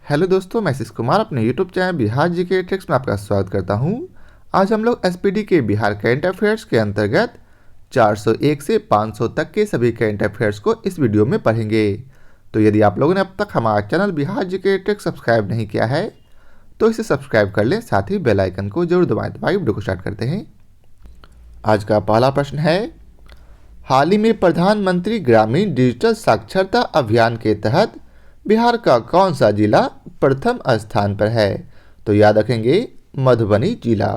Hello दोस्तों, मैं आशीष कुमार अपने YouTube channel Bihar GK tricks में आपका स्वागत करता हूं। आज हम लोग एसपीडी के बिहार करंट अफेयर्स के अंतर्गत 401 से 500 तक के सभी करंट अफेयर्स को इस वीडियो में पढ़ेंगे। तो यदि आप लोगों ने अब तक हमारा channel Bihar GK tricks subscribe नहीं किया है तो इसे सब्सक्राइब कर लें, साथ ही बेल आइकन को जरूर दबाएं। वीडियो को स्टार्ट करते हैं। आज का पहला प्रश्न है, हाल ही में प्रधानमंत्री ग्रामीण डिजिटल साक्षरता अभियान के तहत बिहार का कौन सा जिला प्रथम स्थान पर है? तो याद रखेंगे मधुबनी जिला।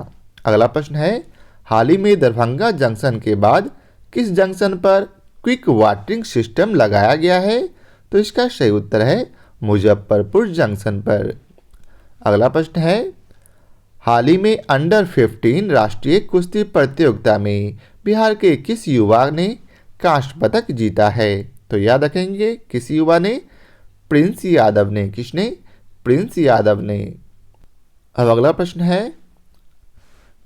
अगला प्रश्न है, हाल ही में दरभंगा जंक्शन के बाद किस जंक्शन पर क्विक वाटरिंग सिस्टम लगाया गया है? तो इसका सही उत्तर है मुजफ्फरपुर जंक्शन पर। अगला प्रश्न है, हाल ही में अंडर 15 राष्ट्रीय कुश्ती प्रतियोगिता में बिहार के किस युवा ने कांस्य पदक जीता है? तो याद रखेंगे किस युवा ने? प्रिंस यादव ने। किसने? प्रिंस यादव ने। अब अगला प्रश्न है,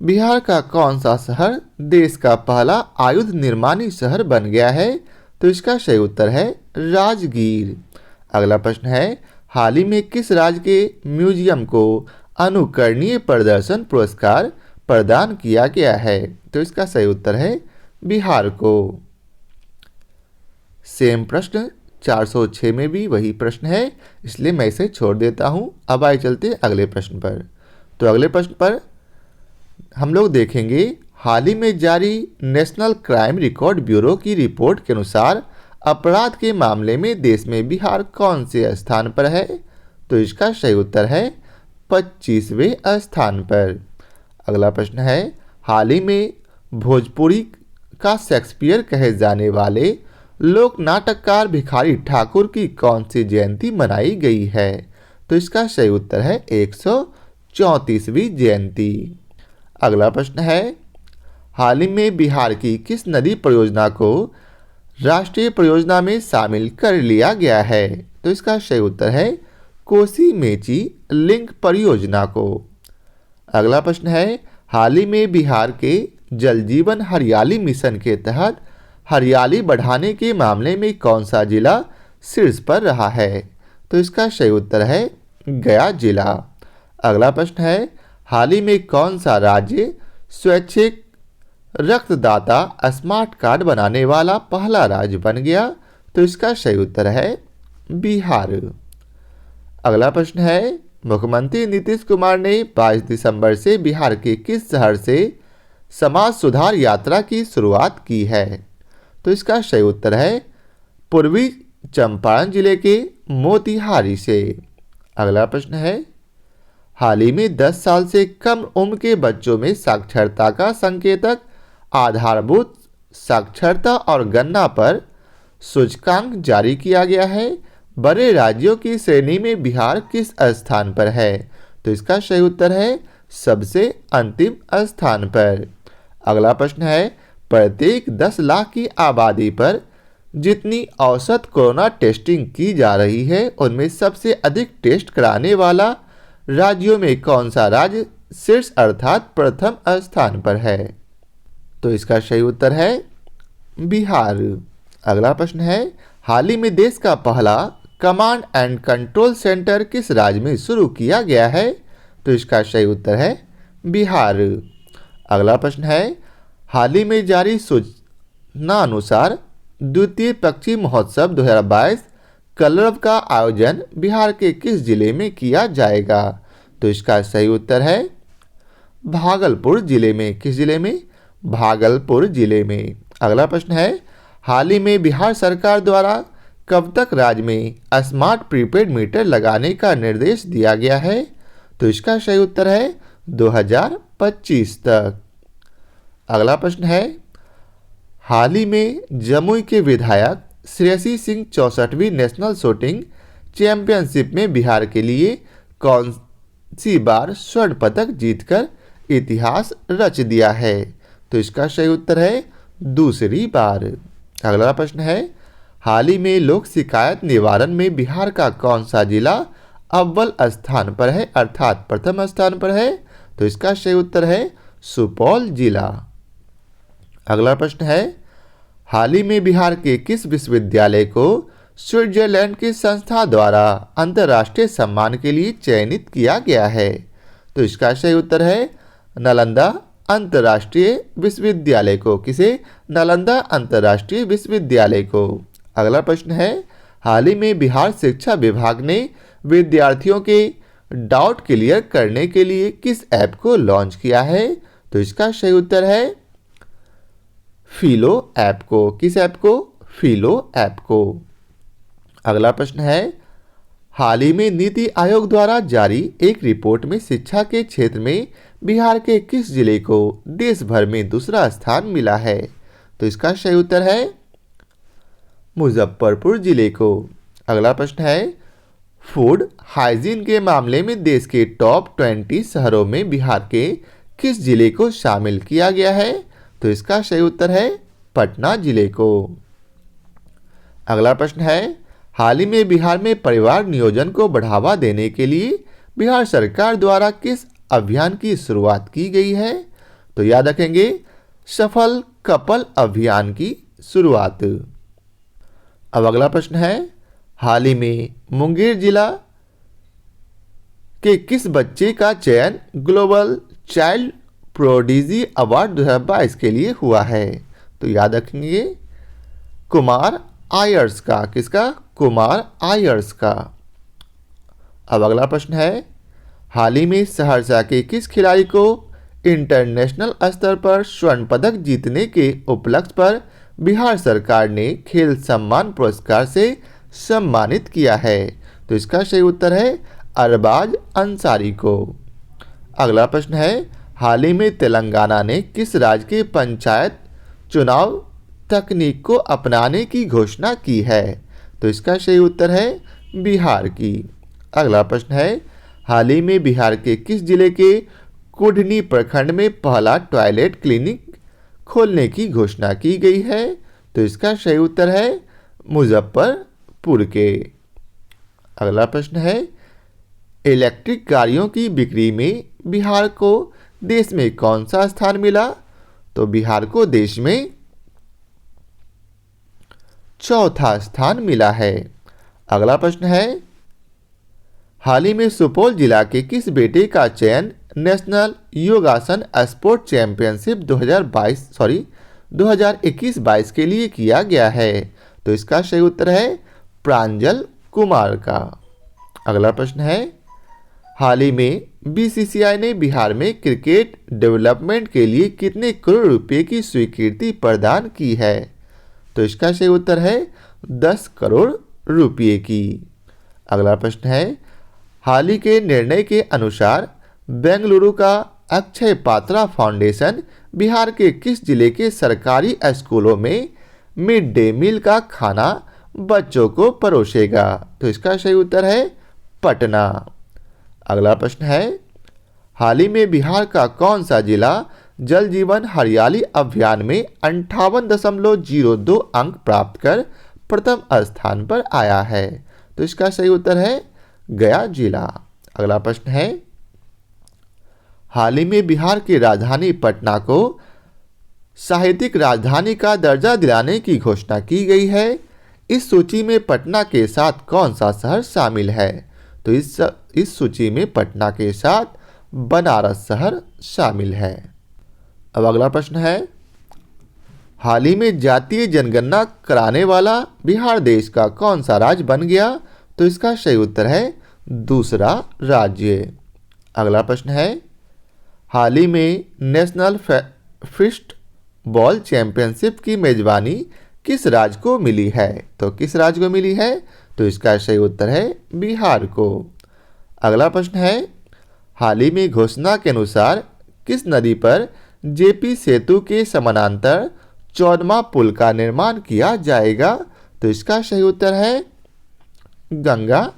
बिहार का कौन सा शहर देश का पहला आयुध निर्माणी शहर बन गया है? तो इसका सही उत्तर है राजगीर। अगला प्रश्न है, हाल ही में किस राज्य के म्यूजियम को अनुकरणीय प्रदर्शन पुरस्कार प्रदान किया गया है? तो इसका सही उत्तर है बिहार को। सेम प्रश्न 406 में भी वही प्रश्न है, इसलिए मैं इसे छोड़ देता हूं। अब आइए चलते हैं अगले प्रश्न पर। तो अगले प्रश्न पर हम लोग देखेंगे, हाल ही में जारी नेशनल क्राइम रिकॉर्ड ब्यूरो की रिपोर्ट के अनुसार अपराध के मामले में देश में बिहार कौन से स्थान पर है? तो इसका सही उत्तर है 25वें स्थान पर। अगला प्रश्न है, हाल ही में भोजपुरी का शेक्सपियर कहे जाने वाले लोक नाटककार भिखारी ठाकुर की कौन सी जयंती मनाई गई है? तो इसका सही उत्तर है 134वीं जयंती। अगला प्रश्न है, हाल ही में बिहार की किस नदी परियोजना को राष्ट्रीय परियोजना में शामिल कर लिया गया है? तो इसका सही उत्तर है कोसी मेची लिंक परियोजना को। अगला प्रश्न है, हाल ही में बिहार के जल जीवन हरियाली मिशन के तहत हरियाली बढ़ाने के मामले में कौन सा जिला शीर्ष पर रहा है? तो इसका सही उत्तर है गया जिला। अगला प्रश्न है, हाल ही में कौन सा राज्य स्वैच्छिक रक्तदाता स्मार्ट कार्ड बनाने वाला पहला राज्य बन गया? तो इसका सही उत्तर है बिहार। अगला प्रश्न है, मुख्यमंत्री नीतीश कुमार ने 22 दिसंबर से बिहार के किस शहर से समाज सुधार यात्रा की शुरुआत की है? तो इसका सही उत्तर है पूर्वी चंपारण जिले के मोतिहारी से। अगला प्रश्न है, हाल ही में 10 साल से कम उम्र के बच्चों में साक्षरता का संकेतक आधारभूत साक्षरता और गणना पर सूचकांक जारी किया गया है। बड़े राज्यों की श्रेणी में बिहार किस स्थान पर है? तो इसका सही उत्तर है सबसे अंतिम स्थान पर। अगला प्रश्न है, प्रत्येक 10 लाख की आबादी पर जितनी औसत कोरोना टेस्टिंग की जा रही है उनमें सबसे अधिक टेस्ट कराने वाला राज्यों में कौन सा राज्य शीर्ष अर्थात प्रथम स्थान पर है? तो इसका सही उत्तर है बिहार। अगला प्रश्न है, हाल ही में देश का पहला कमांड एंड कंट्रोल सेंटर किस राज्य में शुरू किया गया है? तो इसका सही उत्तर है बिहार। अगला प्रश्न है, हाल ही में जारी सूचना अनुसार द्वितीय पक्षी महोत्सव 2022 कलरव का आयोजन बिहार के किस जिले में किया जाएगा? तो इसका सही उत्तर है भागलपुर जिले में। किस जिले में? भागलपुर जिले में। अगला प्रश्न है, हाल ही में बिहार सरकार द्वारा कब तक राज्य में स्मार्ट प्रीपेड मीटर लगाने का निर्देश दिया गया है? तो इसका सही उत्तर है 2025 तक। अगला प्रश्न है, हाल ही में जमुई के विधायक श्रेयसी सिंह 64वीं नेशनल शूटिंग चैंपियनशिप में बिहार के लिए कौन सी बार स्वर्ण पदक जीतकर इतिहास रच दिया है? तो इसका सही उत्तर है दूसरी बार। अगला प्रश्न है, हाल ही में लोक शिकायत निवारण में बिहार का कौन सा जिला अव्वल स्थान पर है अर्थात प्रथम स्थान पर है? तो इसका सही उत्तर है सुपौल जिला। अगला प्रश्न है, हाल ही में बिहार के किस विश्वविद्यालय को स्विट्जरलैंड की संस्था द्वारा अंतर्राष्ट्रीय सम्मान के लिए चयनित किया गया है? तो इसका सही उत्तर है नालंदा अंतर्राष्ट्रीय विश्वविद्यालय को। किसे? नालंदा अंतर्राष्ट्रीय विश्वविद्यालय को। अगला प्रश्न है, हाल ही में बिहार शिक्षा विभाग ने विद्यार्थियों के डाउट क्लियर करने के लिए किस ऐप को लॉन्च किया है? तो इसका सही उत्तर है फिलो ऐप को। किस ऐप को? फिलो ऐप को। अगला प्रश्न है, हाल ही में नीति आयोग द्वारा जारी एक रिपोर्ट में शिक्षा के क्षेत्र में बिहार के किस जिले को देश भर में दूसरा स्थान मिला है? तो इसका सही उत्तर है मुजफ्फरपुर जिले को। अगला प्रश्न है, फूड हाइजीन के मामले में देश के टॉप 20 शहरों में बिहार के किस जिले को शामिल किया गया है? तो इसका सही उत्तर है पटना जिले को। अगला प्रश्न है, हाल ही में बिहार में परिवार नियोजन को बढ़ावा देने के लिए बिहार सरकार द्वारा किस अभियान की शुरुआत की गई है? तो याद रखेंगे, सफल कपल अभियान की शुरुआत। अब अगला प्रश्न है, हाल ही में मुंगेर जिला के किस बच्चे का चयन ग्लोबल चाइल्ड प्रोडिजी अवार्ड 2022 के लिए हुआ है? तो याद रखेंगे, कुमार आयर्स का। किसका? कुमार आयर्स का। अब अगला प्रश्न है, हाल ही में सहरसा के किस खिलाड़ी को इंटरनेशनल स्तर पर स्वर्ण पदक जीतने के उपलक्ष्य पर बिहार सरकार ने खेल सम्मान पुरस्कार से सम्मानित किया है? तो इसका सही उत्तर है अरबाज अंसारी को। अगला प्रश्न है, हाल ही में तेलंगाना ने किस राज्य के पंचायत चुनाव तकनीक को अपनाने की घोषणा की है? तो इसका सही उत्तर है बिहार की। अगला प्रश्न है, हाल ही में बिहार के किस जिले के कुढ़नी प्रखंड में पहला टॉयलेट क्लिनिक खोलने की घोषणा की गई है? तो इसका सही उत्तर है मुजफ्फरपुर के। अगला प्रश्न है, इलेक्ट्रिक गाड़ियों की बिक्री में बिहार को देश में कौन सा स्थान मिला? तो बिहार को देश में चौथा स्थान मिला है। अगला प्रश्न है, हाल ही में सुपौल जिला के किस बेटे का चयन नेशनल योगासन स्पोर्ट चैंपियनशिप 2021-22 के लिए किया गया है? तो इसका सही उत्तर है प्रांजल कुमार का। अगला प्रश्न है, हाल ही में बीसीसीआई ने बिहार में क्रिकेट डेवलपमेंट के लिए कितने करोड़ रुपए की स्वीकृति प्रदान की है? तो इसका सही उत्तर है 10 करोड़ रुपए की। अगला प्रश्न है, हाल ही के निर्णय के अनुसार बेंगलुरु का अक्षय पात्रा फाउंडेशन बिहार के किस जिले के सरकारी स्कूलों में मिड डे मील का खाना बच्चों को परोसेगा? तो इसका सही उत्तर है पटना। अगला प्रश्न है, हाल ही में बिहार का कौन सा जिला जल जीवन हरियाली अभियान में 58.02 अंक प्राप्त कर प्रथम स्थान पर आया है? तो इसका सही उत्तर है गया जिला। अगला प्रश्न है, हाल ही में बिहार की राजधानी पटना को साहित्यिक राजधानी का दर्जा दिलाने की घोषणा की गई है। इस सूची में पटना के साथ कौन सा शहर शामिल है? तो इस सूची में पटना के साथ बनारस शहर शामिल है। अब अगला प्रश्न है, हाल ही में जातीय जनगणना कराने वाला बिहार देश का कौन सा राज्य बन गया? तो इसका सही उत्तर है दूसरा राज्य। अगला प्रश्न है, हाल ही में नेशनल फिस्ट बॉल चैंपियनशिप की मेजबानी किस राज्य को मिली है? तो किस राज्य को मिली है? तो इसका सही उत्तर है बिहार को। अगला प्रश्न है, हाल ही में घोषणा के अनुसार किस नदी पर जेपी सेतु के समानांतर 14वां पुल का निर्माण किया जाएगा? तो इसका सही उत्तर है गंगा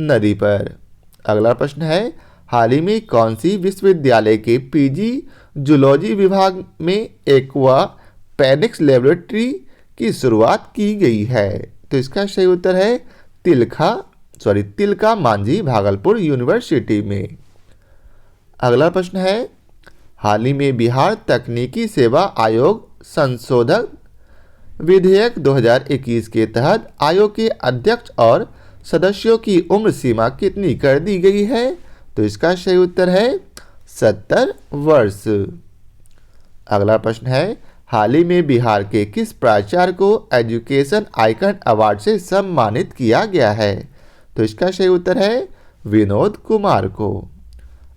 नदी पर। अगला प्रश्न है, हाल ही में कौन सी विश्वविद्यालय के पीजी जूलॉजी विभाग में एक्वापेनिक्स लेबोरेटरी की शुरुआत की गई है? तो इसका सही उत्तर है तिलका मांझी भागलपुर यूनिवर्सिटी में। अगला प्रश्न है, हाल ही में बिहार तकनीकी सेवा आयोग संशोधन विधेयक 2021 के तहत आयोग के अध्यक्ष और सदस्यों की उम्र सीमा कितनी कर दी गई है? तो इसका सही उत्तर है 70 वर्ष। अगला प्रश्न है, हाल ही में बिहार के किस प्राचार्य को एजुकेशन आइकन अवार्ड से सम्मानित किया गया है? तो इसका सही उत्तर है विनोद कुमार को।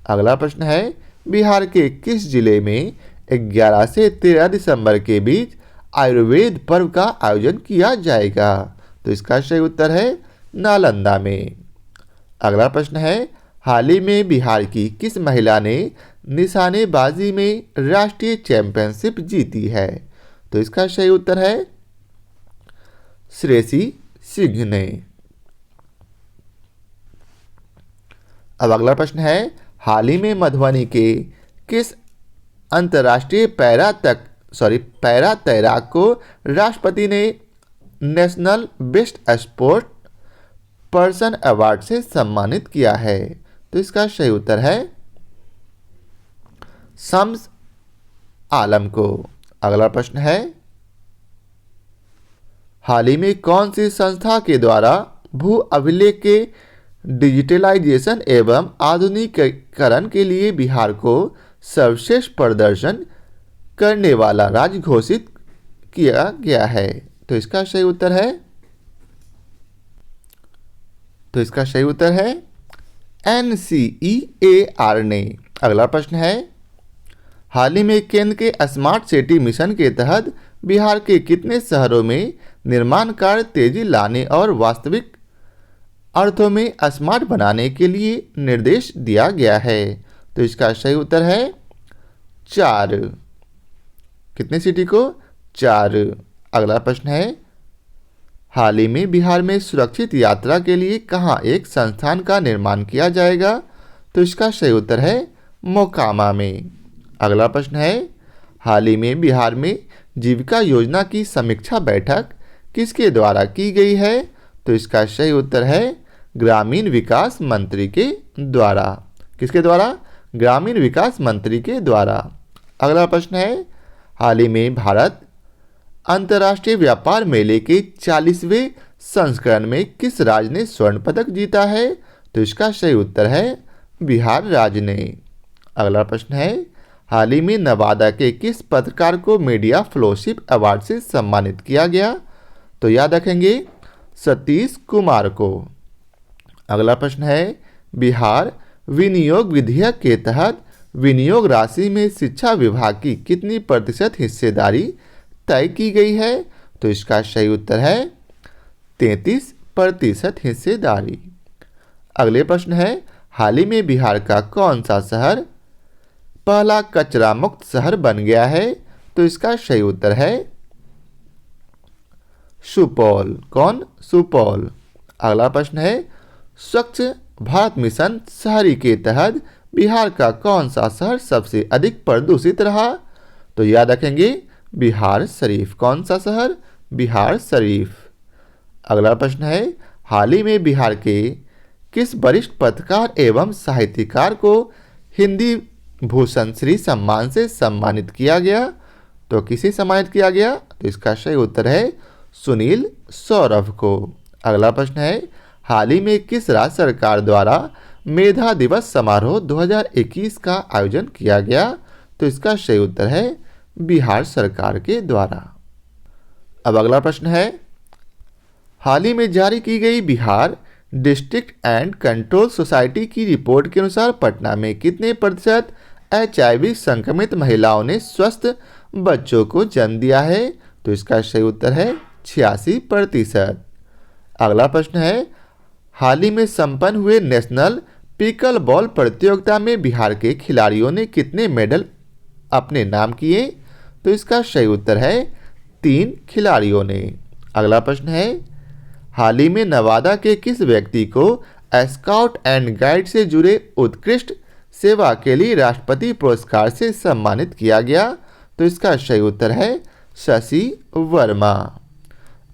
अगला प्रश्न है, बिहार के किस जिले में 11 से 13 दिसंबर के बीच आयुर्वेद पर्व का आयोजन किया जाएगा? तो इसका सही उत्तर है नालंदा में। अगला प्रश्न है, हाल ही में बिहार की किस महिला ने निशानेबाजी में राष्ट्रीय चैंपियनशिप जीती है? तो इसका सही उत्तर है श्रेयसी सिंह ने। अब अगला प्रश्न है, हाल ही में मधुबनी के किस अंतर्राष्ट्रीय पैरा तैराक को राष्ट्रपति ने national best sport person award से सम्मानित किया है? तो इसका सही उत्तर है शम्स आलम को। अगला प्रश्न है, हाल ही में कौन सी संस्था के द्वारा भू अभिलेख के डिजिटलाइजेशन एवं आधुनिकीकरण के लिए बिहार को सर्वश्रेष्ठ प्रदर्शन करने वाला राज्य घोषित किया गया है? तो इसका सही उत्तर है NCEAR ने। अगला प्रश्न है, हाल ही में केंद्र के स्मार्ट सिटी मिशन के तहत बिहार के कितने शहरों में निर्माण कार्य तेजी लाने और वास्तविक अर्थों में स्मार्ट बनाने के लिए निर्देश दिया गया है? तो इसका सही उत्तर है 4। कितने सिटी को? 4। अगला प्रश्न है, हाल ही में बिहार में सुरक्षित यात्रा के लिए कहाँ एक संस्थान का निर्माण किया जाएगा? तो इसका सही उत्तर है मोकामा में। अगला प्रश्न है, हाल ही में बिहार में जीविका योजना की समीक्षा बैठक किसके द्वारा की गई है? तो इसका सही उत्तर है ग्रामीण विकास मंत्री के द्वारा। किसके द्वारा? ग्रामीण विकास मंत्री के द्वारा। अगला प्रश्न है, हाल ही में भारत अंतर्राष्ट्रीय व्यापार मेले के 40वें संस्करण में किस राज्य ने स्वर्ण पदक जीता है? तो इसका सही उत्तर है बिहार राज्य ने। अगला प्रश्न है, हाल ही में नवादा के किस पत्रकार को मीडिया फेलोशिप अवार्ड से सम्मानित किया गया? तो याद रखेंगे सतीश कुमार को। अगला प्रश्न है, बिहार विनियोग विधेयक के तहत विनियोग राशि में शिक्षा विभाग की कितनी प्रतिशत हिस्सेदारी तय की गई है? तो इसका सही उत्तर है 33% हिस्सेदारी। अगले प्रश्न है, हाल ही में बिहार का कौन सा शहर पहला कचरा मुक्त शहर बन गया है? तो इसका सही उत्तर है सुपौल। कौन? सुपौल। अगला प्रश्न है, स्वच्छ भारत मिशन शहरी के तहत बिहार का कौन सा शहर सबसे अधिक प्रदूषित रहा? तो याद रखेंगे बिहार शरीफ। कौन सा शहर? बिहार शरीफ। अगला प्रश्न है, हाल ही में बिहार के किस वरिष्ठ पत्रकार एवं साहित्यकार को हिंदी भूषण श्री सम्मान से सम्मानित किया गया? तो किसे सम्मानित किया गया? तो इसका सही उत्तर है सुनील सौरभ को। अगला प्रश्न है, हाल ही में किस राज्य सरकार द्वारा मेधा दिवस समारोह 2021 का आयोजन किया गया? तो इसका सही उत्तर है बिहार सरकार के द्वारा। अब अगला प्रश्न है, हाल ही में जारी की गई Bihar district and control society की रिपोर्ट के अनुसार पटना में कितने प्रतिशत HIV संक्रमित महिलाओं ने स्वस्थ बच्चों को जन्म दिया है? तो इसका सही उत्तर है 86%। अगला प्रश्न है, हाल ही में संपन्न हुए नेशनल पिकल बॉल प्रतियोगिता में बिहार के खिलाड़ियों ने कितने मेडल अपने नाम किए? तो इसका सही उत्तर है 3 खिलाड़ियों ने। अगला प्रश्न है, हाल ही में नवादा के किस व्यक्ति को स्काउट एंड गाइड से जुड़े उत्कृष्ट सेवा के लिए राष्ट्रपति पुरस्कार से सम्मानित किया गया? तो इसका सही उत्तर है शशि वर्मा।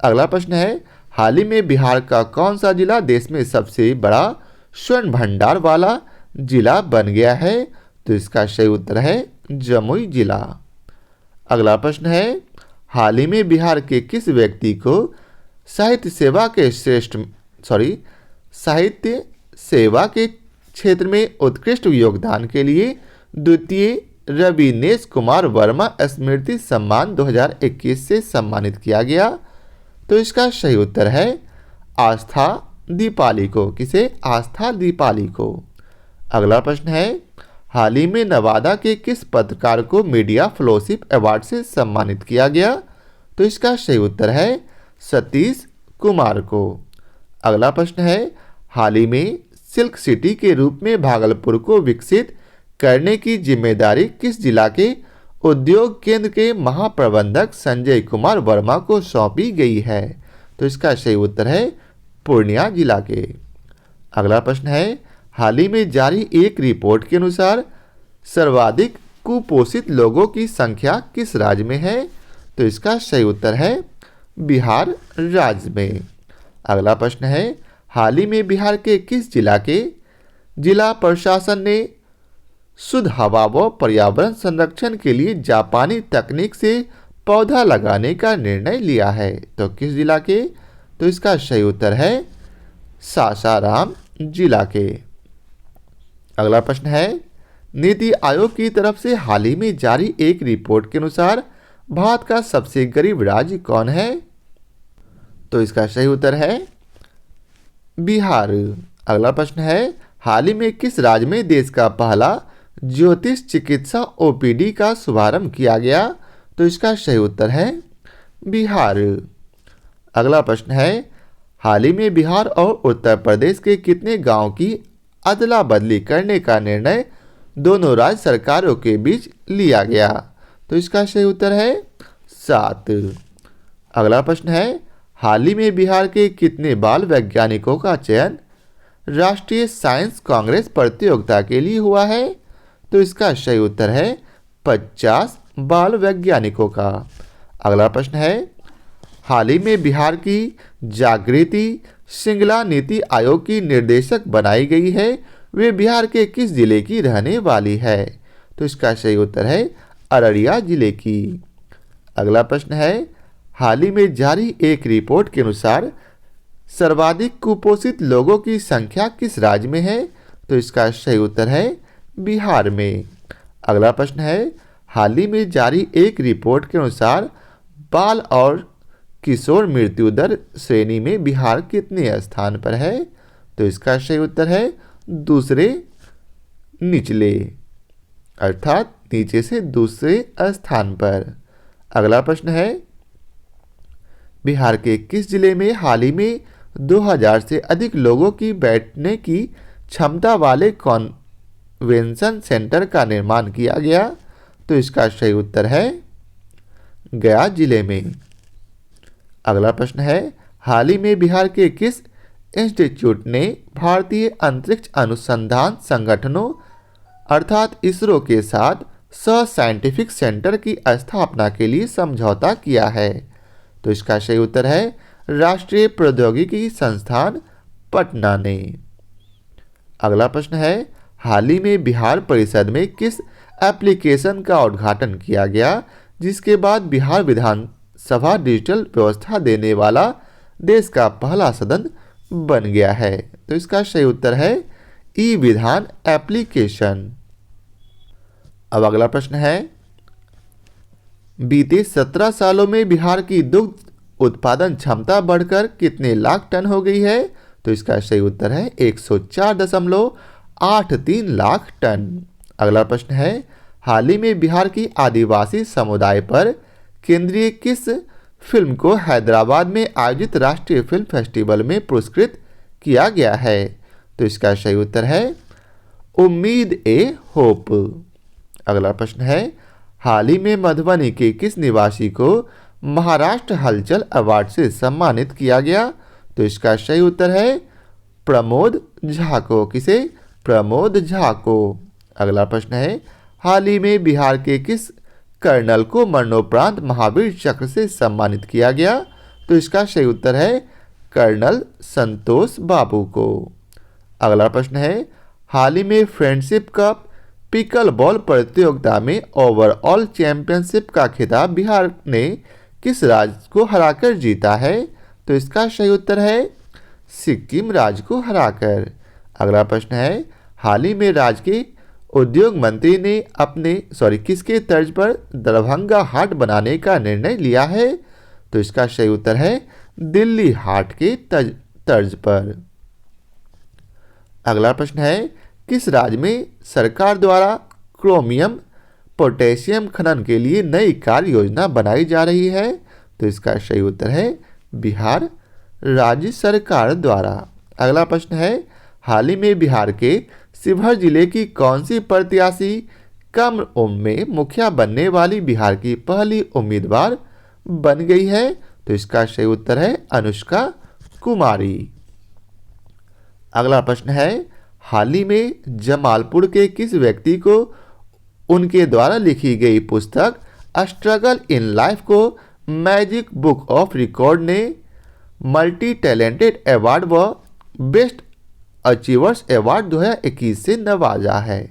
अगला प्रश्न है, हाल ही में बिहार का कौन सा जिला देश में सबसे बड़ा स्वर्ण भंडार वाला जिला बन गया है? तो इसका सही उत्तर है जमुई जिला। अगला प्रश्न है, हाल ही में बिहार के किस व्यक्ति को साहित्य सेवा के साहित्य सेवा के क्षेत्र में उत्कृष्ट योगदान के लिए द्वितीय रविनेश कुमार वर्मा स्मृति सम्मान 2021 से सम्मानित किया गया? तो इसका सही उत्तर है आस्था दीपाली को। किसे? आस्था दीपाली को। अगला प्रश्न है, हाल ही में नवादा के किस पत्रकार को मीडिया फेलोशिप अवार्ड से सम्मानित किया गया? तो इसका सही उत्तर है सतीश कुमार को। अगला प्रश्न है, हाल ही में सिल्क सिटी के रूप में भागलपुर को विकसित करने की जिम्मेदारी किस जिला के उद्योग केंद्र के महाप्रबंधक संजय कुमार वर्मा को सौंपी गई है? तो इसका सही उत्तर है पूर्णिया जिला के। अगला प्रश्न है, हाल ही में जारी एक रिपोर्ट के अनुसार सर्वाधिक कुपोषित लोगों की संख्या किस राज्य में है? तो इसका सही उत्तर है बिहार राज्य में। अगला प्रश्न है, हाल ही में बिहार के किस जिला के जिला प्रशासन ने शुद्ध हवा व पर्यावरण संरक्षण के लिए जापानी तकनीक से पौधा लगाने का निर्णय लिया है? तो किस जिला के? तो इसका सही उत्तर है सासाराम जिला के। अगला प्रश्न है, नीति आयोग की तरफ से हाल ही में जारी एक रिपोर्ट के अनुसार भारत का सबसे गरीब राज्य कौन है? तो इसका सही उत्तर है बिहार। अगला प्रश्न है, हाल ही में किस राज्य में देश का पहला ज्योतिष चिकित्सा ओपीडी का शुभारंभ किया गया? तो इसका सही उत्तर है बिहार। अगला प्रश्न है, हाल ही में बिहार और उत्तर प्रदेश के कितने गांव की अदला बदली करने का निर्णय दोनों राज्य सरकारों के बीच लिया गया? तो इसका सही उत्तर है 7। अगला प्रश्न है, हाल ही में बिहार के कितने बाल वैज्ञानिकों का चयन राष्ट्रीय साइंस कांग्रेस प्रतियोगिता के लिए हुआ है? तो इसका सही उत्तर है 50 बाल वैज्ञानिकों का। अगला प्रश्न है, हाल ही में बिहार की जागृति श्रृंखला नीति आयोग की निर्देशक बनाई गई है, वे बिहार के किस जिले की रहने वाली है? तो इसका सही उत्तर है अररिया जिले की। अगला प्रश्न है, हाल ही में जारी एक रिपोर्ट के अनुसार सर्वाधिक कुपोषित लोगों की संख्या किस राज्य में है? तो इसका सही उत्तर है बिहार में। अगला प्रश्न है, हाल ही में जारी एक रिपोर्ट के अनुसार बाल और किशोर मृत्यु दर श्रेणी में बिहार कितने स्थान पर है? तो इसका सही उत्तर है दूसरे निचले, अर्थात नीचे से दूसरे स्थान पर। अगला प्रश्न है, बिहार के किस जिले में हाल ही में 2000 से अधिक लोगों की बैठने की क्षमता वाले कन्वेंशन सेंटर का निर्माण किया गया? तो इसका सही उत्तर है गया जिले में। अगला प्रश्न है, हाल ही में बिहार के किस इंस्टीट्यूट ने भारतीय अंतरिक्ष अनुसंधान संगठनों अर्थात इसरो के साथ साइंटिफिक सेंटर की स्थापना के लिए समझौता किया है? तो इसका सही उत्तर है राष्ट्रीय प्रौद्योगिकी संस्थान पटना ने। अगला प्रश्न है, हाल ही में बिहार परिषद में किस एप्लीकेशन का उद्घाटन किया गया जिसके बाद बिहार विधानसभा डिजिटल व्यवस्था देने वाला देश का पहला सदन बन गया है? तो इसका सही उत्तर है ई विधान एप्लीकेशन। अब अगला प्रश्न है, बीते 17 सालों में बिहार की दुग्ध उत्पादन क्षमता बढ़कर कितने लाख टन हो गई है? तो इसका सही उत्तर है 104.83 लाख टन। अगला प्रश्न है, हाल ही में बिहार की आदिवासी समुदाय पर केंद्रीय किस फिल्म को हैदराबाद में आयोजित राष्ट्रीय फिल्म फेस्टिवल में पुरस्कृत किया गया है? तो इसका सही उत्तर है उम्मीद ए होप। अगला प्रश्न है, हाल ही में मधुबनी के किस निवासी को महाराष्ट्र हलचल अवार्ड से सम्मानित किया गया? तो इसका सही उत्तर है प्रमोद झा को। किसे? प्रमोद झा को। अगला प्रश्न है, हाल ही में बिहार के किस कर्नल को मरणोपरांत महावीर चक्र से सम्मानित किया गया? तो इसका सही उत्तर है कर्नल संतोष बाबू को। अगला प्रश्न है, हाल ही में फ्रेंडशिप कप पिकल बॉल प्रतियोगिता में ओवरऑल चैंपियनशिप का खिताब बिहार ने किस राज्य को हराकर जीता है? तो इसका सही उत्तर है सिक्किम राज्य को हराकर। अगला प्रश्न है, हाल ही में राज्य के उद्योग मंत्री ने किसके तर्ज पर दरभंगा हाट बनाने का निर्णय लिया है? तो इसका सही उत्तर है दिल्ली हाट के तर्ज पर। अगला प्रश्न है, किस राज्य में सरकार द्वारा क्रोमियम पोटेशियम खनन के लिए नई कार्य योजना बनाई जा रही है? तो इसका सही उत्तर है बिहार राज्य सरकार द्वारा। अगला प्रश्न है, हाल ही में बिहार के शिवहर जिले की कौन सी प्रत्याशी कम उम्र में मुखिया बनने वाली बिहार की पहली उम्मीदवार बन गई है? तो इसका सही उत्तर है अनुष्का कुमारी। अगला प्रश्न है, हाल ही में जमालपुर के किस व्यक्ति को उनके द्वारा लिखी गई पुस्तक स्ट्रगल इन लाइफ को मैजिक बुक ऑफ रिकॉर्ड ने मल्टी टैलेंटेड अवार्ड व बेस्ट अचीवर्स अवार्ड 2021 से नवाजा है?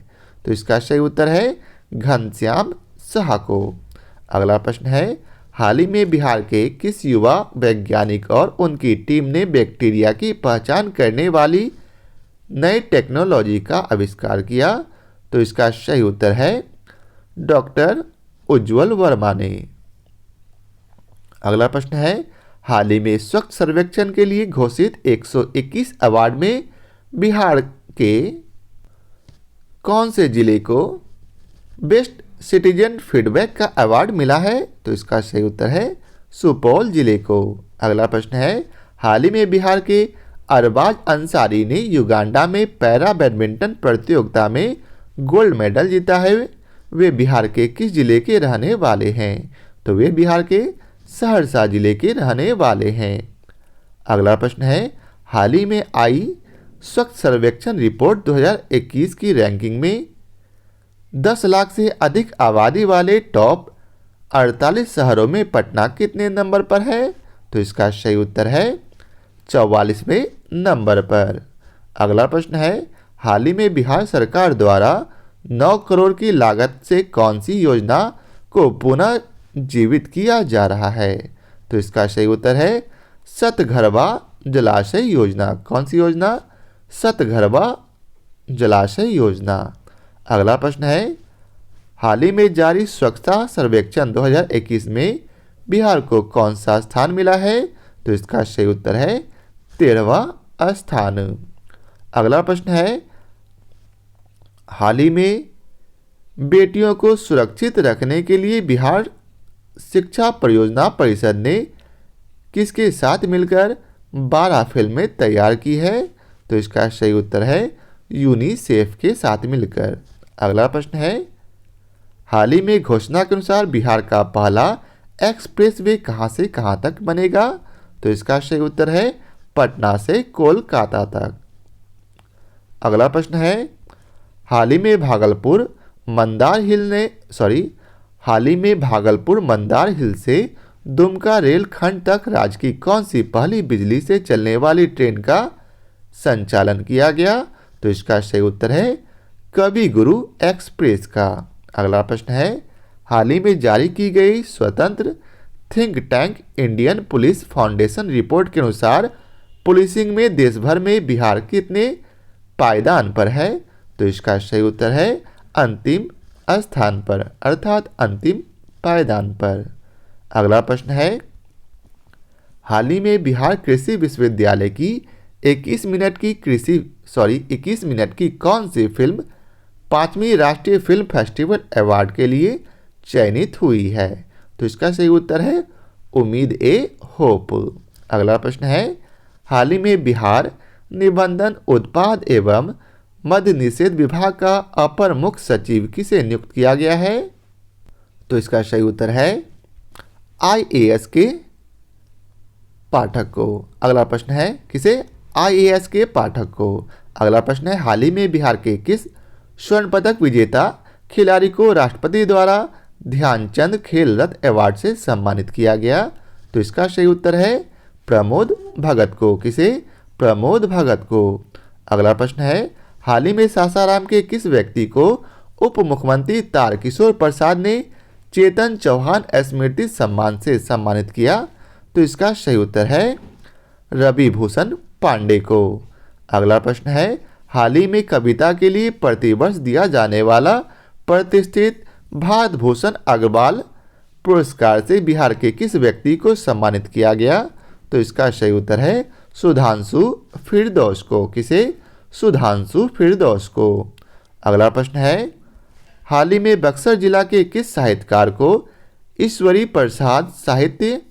तो इसका सही उत्तर है घनश्याम शाह को। अगला प्रश्न है, हाल ही में बिहार के किस युवा वैज्ञानिक और उनकी टीम ने बैक्टीरिया की पहचान करने वाली नई टेक्नोलॉजी का आविष्कार किया? तो इसका सही उत्तर है डॉक्टर उज्ज्वल वर्मा ने। अगला प्रश्न है, हाल ही में स्वच्छ सर्वेक्षण के लिए घोषित 121 अवार्ड में बिहार के कौन से जिले को बेस्ट सिटीजन फीडबैक का अवार्ड मिला है? तो इसका सही उत्तर है सुपौल जिले को। अगला प्रश्न है, हाल ही में बिहार के अरबाज अंसारी ने युगांडा में पैरा बैडमिंटन प्रतियोगिता में गोल्ड मेडल जीता है। वे बिहार के किस जिले के रहने वाले हैं? तो वे बिहार के सहरसा जिले के रहने वाले हैं। अगला प्रश्न है, हाल ही में आई स्वच्छ सर्वेक्षण रिपोर्ट 2021 की रैंकिंग में 10 लाख से अधिक आबादी वाले टॉप 48 शहरों में पटना कितने नंबर पर है? तो इसका सही उत्तर है 44वें नंबर पर। अगला प्रश्न है, हाल ही में बिहार सरकार द्वारा 9 करोड़ की लागत से कौन सी योजना को पुनः जीवित किया जा रहा है? तो इसका सही उत्तर है सतघरवा जलाशय योजना। कौन सी योजना? सतघरवा जलाशय योजना। अगला प्रश्न है, हाल ही में जारी स्वच्छता सर्वेक्षण 2021 में बिहार को कौन सा स्थान मिला है? तो इसका सही उत्तर है 13वां स्थान। अगला प्रश्न है, हाल ही में बेटियों को सुरक्षित रखने के लिए बिहार शिक्षा परियोजना परिषद ने किसके साथ मिलकर 12 फिल्में तैयार की है? तो इसका सही उत्तर है यूनिसेफ के साथ मिलकर। अगला प्रश्न है, हाल ही में घोषणा के अनुसार बिहार का पहला एक्सप्रेसवे कहां से कहां तक बनेगा? तो इसका सही उत्तर है पटना से कोलकाता तक। अगला प्रश्न है, हाल ही में भागलपुर मंदार हिल से दुमका रेल खंड तक राज्य की कौन सी पहली बिजली से चलने वाली ट्रेन का संचालन किया गया? तो इसका सही उत्तर है कवि गुरु एक्सप्रेस का। अगला प्रश्न है, हाल ही में जारी की गई स्वतंत्र think tank Indian police foundation report के अनुसार पुलिसिंग में देश भर में बिहार कितने पायदान पर है? तो इसका सही उत्तर है अंतिम स्थान पर, अर्थात अंतिम पायदान पर। अगला प्रश्न है, हाल ही में बिहार कृषि विश्वविद्यालय की 21 मिनट की कौन सी फिल्म 5वीं राष्ट्रीय फिल्म फेस्टिवल अवार्ड के लिए चयनित हुई है? तो इसका सही उत्तर है उम्मीद ए होप। अगला प्रश्न है, हाल ही में बिहार निबंधन उत्पाद एवं मद्य निषेध विभाग का अपर मुख्य सचिव किसे नियुक्त किया गया है? तो इसका सही उत्तर है IAS के पाठक को। अगला प्रश्न है, किसे? IAS के पाठक को। अगला प्रश्न है, हाल ही में बिहार के किस स्वर्ण पदक विजेता खिलाड़ी को राष्ट्रपति द्वारा ध्यानचंद खेल रत्न अवार्ड से सम्मानित किया गया? तो इसका सही उत्तर है प्रमोद भगत को। किसे? प्रमोद भगत को। अगला प्रश्न है, हाल ही में सासाराम के किस व्यक्ति को उप मुख्यमंत्री तारकिशोर प्रसाद ने चेतन चौहान स्मृति सम्मान से सम्मानित किया? तो इसका सही उत्तर है रवि भूषण पांडे को। अगला प्रश्न है, हाल ही में कविता के लिए प्रतिवर्ष दिया जाने वाला प्रतिष्ठित भारत भूषण अग्रवाल पुरस्कार से बिहार के किस व्यक्ति को सम्मानित किया गया? तो इसका सही उत्तर है सुधांशु फिरदौस को। किसे? सुधांशु फिरदौस को। अगला प्रश्न है, हाल ही में बक्सर जिला के किस साहित्यकार को ईश्वरी प्रसाद साहित्य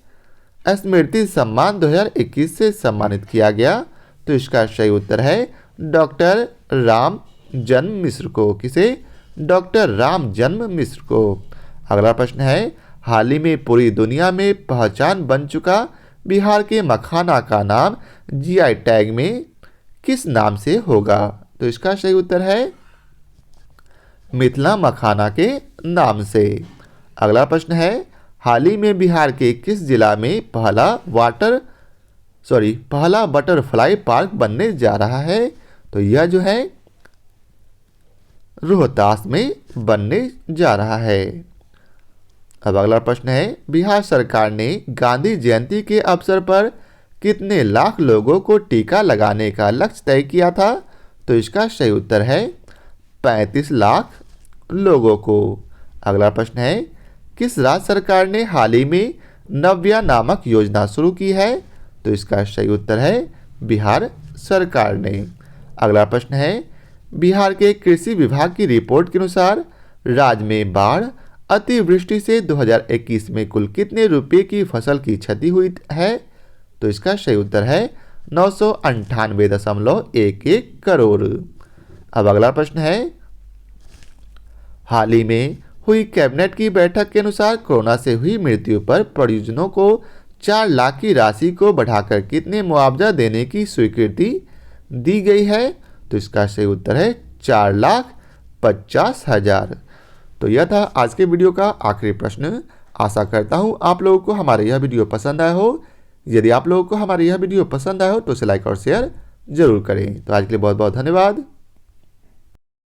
स्मृति सम्मान 2021 से सम्मानित किया गया? तो इसका सही उत्तर है डॉक्टर राम जन्म मिश्र को। किसे? डॉक्टर राम जन्म मिश्र को। अगला प्रश्न है, हाल ही में पूरी दुनिया में पहचान बन चुका बिहार के मखाना का नाम जीआई टैग में किस नाम से होगा? तो इसका सही उत्तर है मिथिला मखाना के नाम से। अगला प्रश्न है, हाल ही में बिहार के किस जिला में पहला बटरफ्लाई पार्क बनने जा रहा है? तो यह जो है रोहतास में बनने जा रहा है। अब अगला प्रश्न है, बिहार सरकार ने गांधी जयंती के अवसर पर कितने लाख लोगों को टीका लगाने का लक्ष्य तय किया था? तो इसका सही उत्तर है 35 लाख लोगों को। अगला प्रश्न है, किस राज्य सरकार ने हाल ही में नव्या नामक योजना शुरू की है? तो इसका सही उत्तर है बिहार सरकार ने। अगला प्रश्न है, बिहार के कृषि विभाग की रिपोर्ट के अनुसार राज्य में बाढ़ अतिवृष्टि से 2021 में कुल कितने रुपए की फसल की क्षति हुई है? तो इसका सही उत्तर है 998.11 करोड़। अब अगला प्रश्न है, हाल ही में हुई कैबिनेट की बैठक के अनुसार कोरोना से हुई मृत्यु पर परिजनों को 4 लाख की राशि को बढ़ाकर कितने मुआवजा देने की स्वीकृति दी गई है? तो इसका सही उत्तर है 4,50,000। तो यह था आज के वीडियो का आखिरी प्रश्न। आशा करता हूँ आप लोगों को हमारा यह वीडियो पसंद आया हो। यदि आप लोगों को हमारा यह वीडियो पसंद आया हो तो इसे लाइक और शेयर जरूर करें। तो आज के लिए बहुत बहुत धन्यवाद।